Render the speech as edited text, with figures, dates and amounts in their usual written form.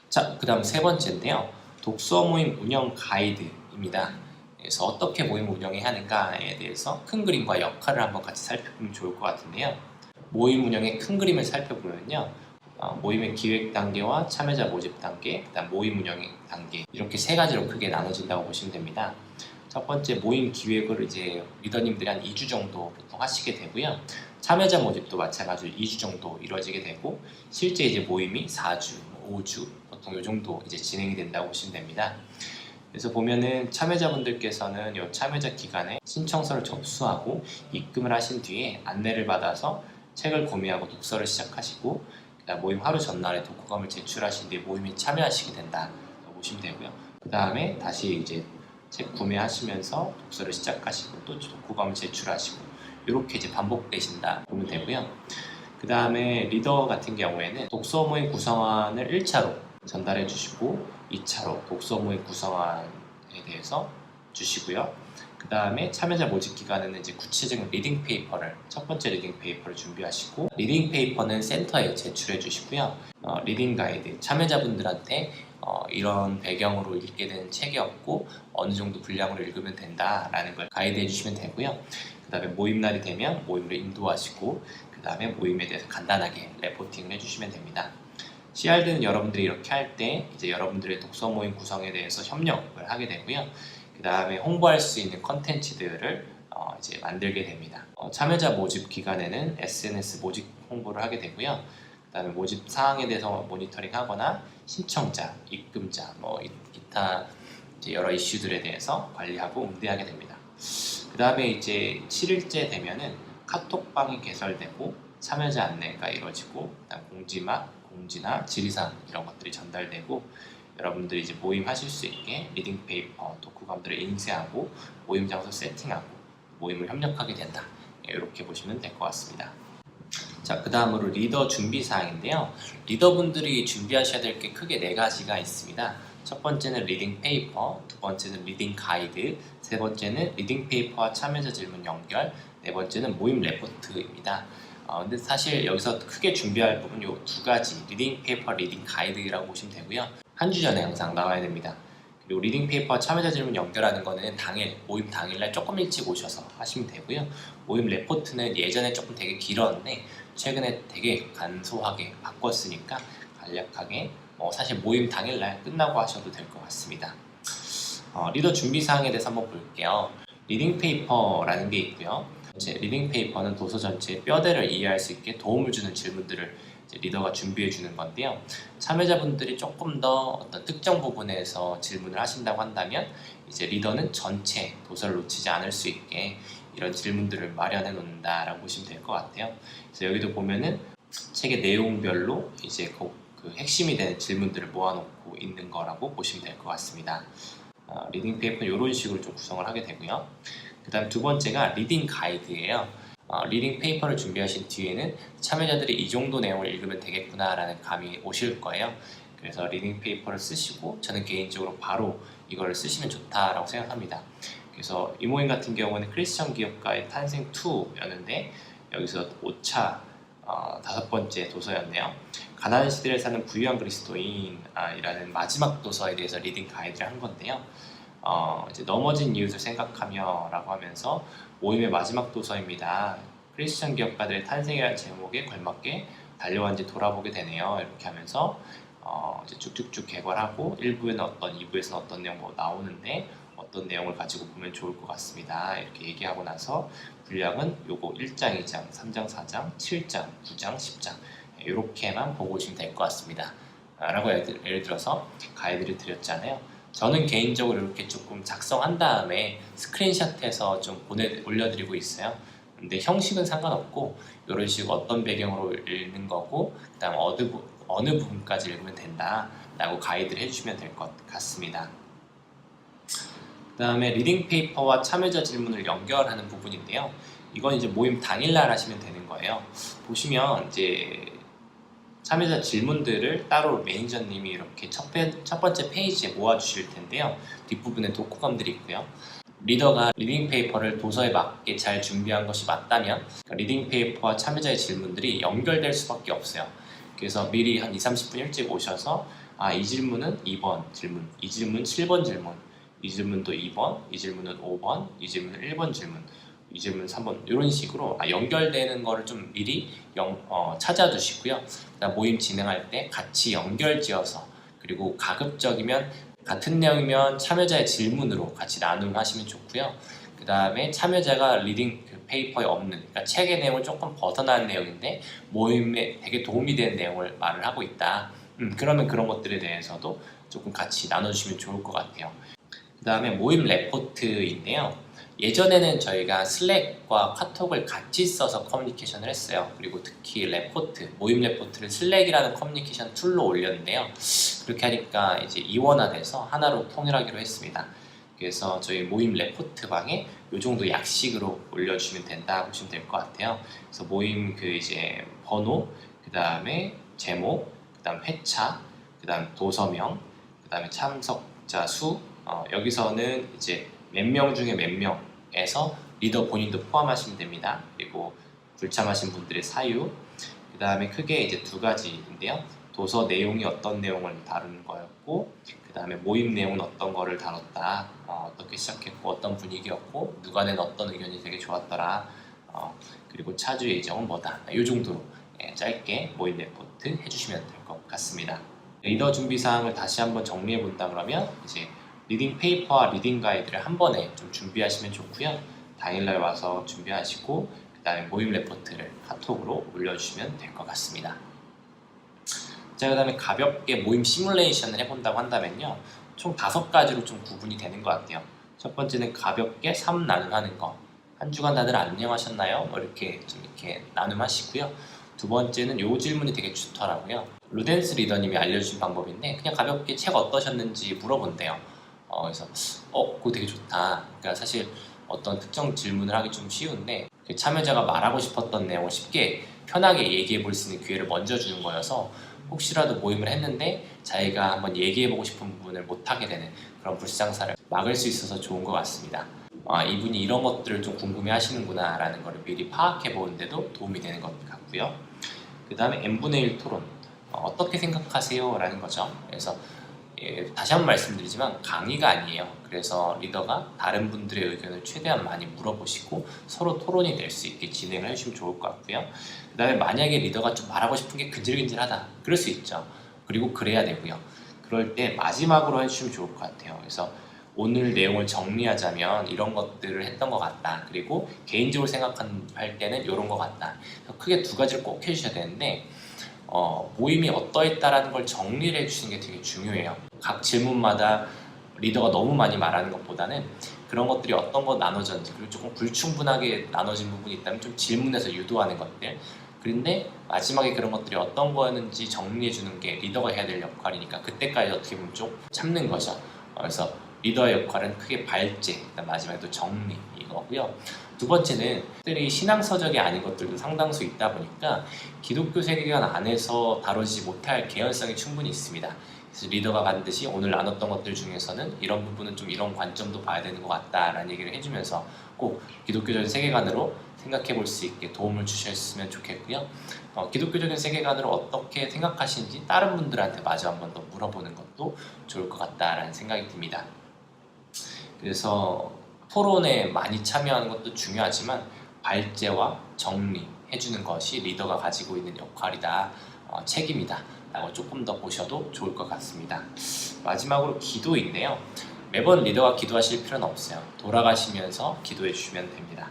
자, 그 다음 세 번째인데요. 독서 모임 운영 가이드입니다. 그래서 어떻게 모임을 운영해야 하는가에 대해서 큰 그림과 역할을 한번 같이 살펴보면 좋을 것 같은데요. 모임 운영의 큰 그림을 살펴보면요. 모임의 기획 단계와 참여자 모집 단계, 그다음 모임 운영 단계 이렇게 세 가지로 크게 나눠진다고 보시면 됩니다. 첫 번째 모임 기획을 이제 리더님들이 한 2주 정도 보통 하시게 되고요. 참여자 모집도 마찬가지로 2주 정도 이루어지게 되고 실제 이제 모임이 4주, 5주 보통 이 정도 이제 진행이 된다고 보시면 됩니다. 그래서 보면은 참여자분들께서는 이 참여자 기간에 신청서를 접수하고 입금을 하신 뒤에 안내를 받아서 책을 구매하고 독서를 시작하시고 그다음 모임 하루 전날에 독후감을 제출하신 뒤에 모임에 참여하시게 된다고 보시면 되고요. 그 다음에 다시 이제 책 구매하시면서 독서를 시작하시고 또 독후감을 제출하시고 이렇게 이제 반복되신다 보면 되고요. 그 다음에 리더 같은 경우에는 독서 모임 구성안을 1차로 전달해 주시고 2차로 독서 모임 구성안에 대해서 주시고요. 그 다음에 참여자 모집 기간에는 이제 구체적인 리딩 페이퍼를 첫 번째 리딩 페이퍼를 준비하시고 리딩 페이퍼는 센터에 제출해 주시고요. 리딩 가이드 참여자분들한테 이런 배경으로 읽게 되는 책이었고 어느 정도 분량으로 읽으면 된다라는 걸 가이드해 주시면 되고요. 그 다음에 모임날이 되면 모임을 인도하시고 그 다음에 모임에 대해서 간단하게 레포팅을 해주시면 됩니다. CRD는 여러분들이 이렇게 할 때 이제 여러분들의 독서 모임 구성에 대해서 협력을 하게 되고요. 그 다음에 홍보할 수 있는 컨텐츠들을 이제 만들게 됩니다. 참여자 모집 기간에는 SNS 모집 홍보를 하게 되고요. 그 다음에 모집 사항에 대해서 모니터링 하거나 신청자, 입금자, 기타 이제 여러 이슈들에 대해서 관리하고 응대하게 됩니다. 그 다음에 이제 7일째 되면은 카톡방이 개설되고 참여자 안내가 이루어지고 그다음 공지나 질의사항 이런 것들이 전달되고 여러분들이 이제 모임 하실 수 있게 리딩 페이퍼, 독후감들을 인쇄하고 모임 장소 세팅하고 모임을 협력하게 된다. 이렇게 보시면 될 것 같습니다. 자, 그 다음으로 리더 준비 사항인데요. 리더분들이 준비하셔야 될 게 크게 네 가지가 있습니다. 첫 번째는 리딩 페이퍼, 두 번째는 리딩 가이드, 세 번째는 리딩 페이퍼와 참여자 질문 연결, 네 번째는 모임 레포트입니다. 근데 사실 여기서 크게 준비할 부분 요 두 가지 리딩 페이퍼, 리딩 가이드라고 보시면 되고요. 한 주 전에 항상 나와야 됩니다. 그리고 리딩 페이퍼와 참여자 질문 연결하는 거는 모임 당일날 조금 일찍 오셔서 하시면 되고요. 모임 레포트는 예전에 조금 되게 길었는데 최근에 되게 간소하게 바꿨으니까 간략하게 사실 모임 당일날 끝나고 하셔도 될 것 같습니다. 리더 준비 사항에 대해서 한번 볼게요. 리딩 페이퍼라는 게 있고요. 리딩 페이퍼는 도서 전체의 뼈대를 이해할 수 있게 도움을 주는 질문들을 리더가 준비해 주는 건데요. 참여자분들이 조금 더 어떤 특정 부분에서 질문을 하신다고 한다면 이제 리더는 전체 도서를 놓치지 않을 수 있게 이런 질문들을 마련해 놓는다라고 보시면 될 것 같아요. 그래서 여기도 보면은 책의 내용별로 이제 그 핵심이 되는 질문들을 모아놓고 있는 거라고 보시면 될 것 같습니다. 리딩 페이퍼는 이런 식으로 좀 구성을 하게 되고요. 그 다음 두 번째가 리딩 가이드예요. 리딩 페이퍼를 준비하신 뒤에는 참여자들이 이 정도 내용을 읽으면 되겠구나 라는 감이 오실 거예요. 그래서 리딩 페이퍼를 쓰시고 저는 개인적으로 바로 이걸 쓰시면 좋다라고 생각합니다. 그래서 이 모임 같은 경우는 크리스천 기업가의 탄생 2였는데 여기서 5차 다섯 번째 도서였네요. 가나안 시대를 사는 부유한 그리스도인이라는 마지막 도서에 대해서 리딩 가이드를 한 건데요. 이제 넘어진 이웃을 생각하며 라고 하면서 모임의 마지막 도서입니다. 크리스천 기업가들의 탄생이라는 제목에 걸맞게 달려왔는지 돌아보게 되네요. 이렇게 하면서 이제 쭉쭉쭉 개괄하고 1부에는 어떤, 2부에서는 어떤 내용 나오는데 어떤 내용을 가지고 보면 좋을 것 같습니다. 이렇게 얘기하고 나서 분량은 요거 1장, 2장, 3장, 4장, 7장, 9장, 10장 이렇게만 보고 오시면 될 것 같습니다. 라고 예를 들어서 가이드를 드렸잖아요. 저는 개인적으로 이렇게 조금 작성한 다음에 스크린샷해서 좀 올려드리고 있어요. 근데 형식은 상관없고 이런 식으로 어떤 배경으로 읽는 거고 그 다음 어느 부분까지 읽으면 된다 라고 가이드를 해주시면 될 것 같습니다. 그 다음에 리딩 페이퍼와 참여자 질문을 연결하는 부분인데요. 이건 이제 모임 당일날 하시면 되는 거예요. 보시면 이제 참여자 질문들을 따로 매니저님이 이렇게 첫 번째 페이지에 모아주실 텐데요. 뒷부분에 독후감들이 있고요. 리더가 리딩 페이퍼를 도서에 맞게 잘 준비한 것이 맞다면 리딩 페이퍼와 참여자의 질문들이 연결될 수밖에 없어요. 그래서 미리 한 20-30분 일찍 오셔서 이 질문은 2번 질문, 이 질문 7번 질문, 이 질문도 2번, 이 질문은 5번, 이 질문은 1번 질문, 이 질문 3번 이런 식으로 연결되는 거를 좀 미리 찾아두시고요. 그다음 모임 진행할 때 같이 연결지어서, 그리고 가급적이면 같은 내용이면 참여자의 질문으로 같이 나눔하시면 좋고요. 그 다음에 참여자가 리딩 페이퍼에 없는, 그러니까 책의 내용을 조금 벗어난 내용인데 모임에 되게 도움이 되는 내용을 말을 하고 있다. 그러면 그런 것들에 대해서도 조금 같이 나눠주시면 좋을 것 같아요. 그 다음에 모임 레포트인데요. 예전에는 저희가 슬랙과 카톡을 같이 써서 커뮤니케이션을 했어요. 그리고 특히 레포트, 모임 레포트를 슬랙이라는 커뮤니케이션 툴로 올렸는데요. 그렇게 하니까 이제 이원화돼서 하나로 통일하기로 했습니다. 그래서 저희 모임 레포트 방에 이 정도 약식으로 올려주시면 된다 보시면 될 것 같아요. 그래서 모임 이제 번호, 그 다음에 제목, 그 다음 회차, 그 다음 도서명, 그 다음에 참석자 수, 여기서는 이제 몇 명 중에 몇 명에서 리더 본인도 포함하시면 됩니다. 그리고 불참하신 분들의 사유, 그 다음에 크게 이제 두 가지인데요. 도서 내용이 어떤 내용을 다루는 거였고, 그 다음에 모임 내용은 어떤 거를 다뤘다, 어떻게 시작했고 어떤 분위기였고 누가 낸 어떤 의견이 되게 좋았더라, 그리고 차주 예정은 뭐다, 이 정도로 짧게 모임 레포트 해주시면 될 것 같습니다. 리더 준비 사항을 다시 한번 정리해 본다 그러면 이제 리딩 페이퍼와 리딩 가이드를 한 번에 좀 준비하시면 좋고요. 당일날 와서 준비하시고 그 다음에 모임 레포트를 카톡으로 올려주시면 될 것 같습니다. 자, 그 다음에 가볍게 모임 시뮬레이션을 해본다고 한다면요, 총 5가지로 좀 구분이 되는 것 같아요. 첫 번째는 가볍게 3 나눔하는 거, 한 주간 다들 안녕하셨나요? 이렇게 나눔하시고요. 두 번째는 요 질문이 되게 좋더라고요. 루덴스 리더님이 알려주신 방법인데 그냥 가볍게 책 어떠셨는지 물어본대요. 그래서 그거 되게 좋다. 그러니까 사실 어떤 특정 질문을 하기 좀 쉬운데 참여자가 말하고 싶었던 내용을 쉽게 편하게 얘기해 볼 수 있는 기회를 먼저 주는 거여서 혹시라도 모임을 했는데 자기가 한번 얘기해보고 싶은 부분을 못하게 되는 그런 불상사를 막을 수 있어서 좋은 것 같습니다. 이분이 이런 것들을 좀 궁금해 하시는구나 라는 것을 미리 파악해 보는데도 도움이 되는 것 같고요. 그 다음에 n분의 1 토론, 어떻게 생각하세요? 라는 거죠. 그래서 다시 한번 말씀드리지만 강의가 아니에요. 그래서 리더가 다른 분들의 의견을 최대한 많이 물어보시고 서로 토론이 될 수 있게 진행을 해주시면 좋을 것 같고요. 그 다음에 만약에 리더가 좀 말하고 싶은 게 근질근질하다, 그럴 수 있죠. 그리고 그래야 되고요. 그럴 때 마지막으로 해주시면 좋을 것 같아요. 그래서 오늘 내용을 정리하자면 이런 것들을 했던 것 같다, 그리고 개인적으로 생각할 때는 이런 것 같다. 크게 2가지를 꼭 해주셔야 되는데 모임이 어떠했다라는 걸 정리를 해주시는 게 되게 중요해요. 각 질문마다 리더가 너무 많이 말하는 것보다는 그런 것들이 어떤 거 나눠졌는지, 그리고 조금 불충분하게 나눠진 부분이 있다면 좀 질문해서 유도하는 것들, 그런데 마지막에 그런 것들이 어떤 거였는지 정리해 주는 게 리더가 해야 될 역할이니까 그때까지 어떻게 보면 좀 참는 거죠. 그래서 리더의 역할은 크게 발제, 마지막에 또 정리, 이거고요. 두 번째는 들이 신앙서적이 아닌 것들도 상당수 있다 보니까 기독교 세계관 안에서 다루지 못할 개연성이 충분히 있습니다. 그래서 리더가 반드시 오늘 나눴던 것들 중에서는 이런 부분은 좀 이런 관점도 봐야 되는 것 같다라는 얘기를 해주면서 꼭 기독교적인 세계관으로 생각해 볼 수 있게 도움을 주셨으면 좋겠고요. 기독교적인 세계관으로 어떻게 생각하시는지 다른 분들한테 마저 한번 더 물어보는 것도 좋을 것 같다라는 생각이 듭니다. 그래서 토론에 많이 참여하는 것도 중요하지만 발제와 정리해주는 것이 리더가 가지고 있는 역할이다, 책임이다 라고 조금 더 보셔도 좋을 것 같습니다. 마지막으로 기도인데요. 매번 리더가 기도하실 필요는 없어요. 돌아가시면서 기도해 주시면 됩니다.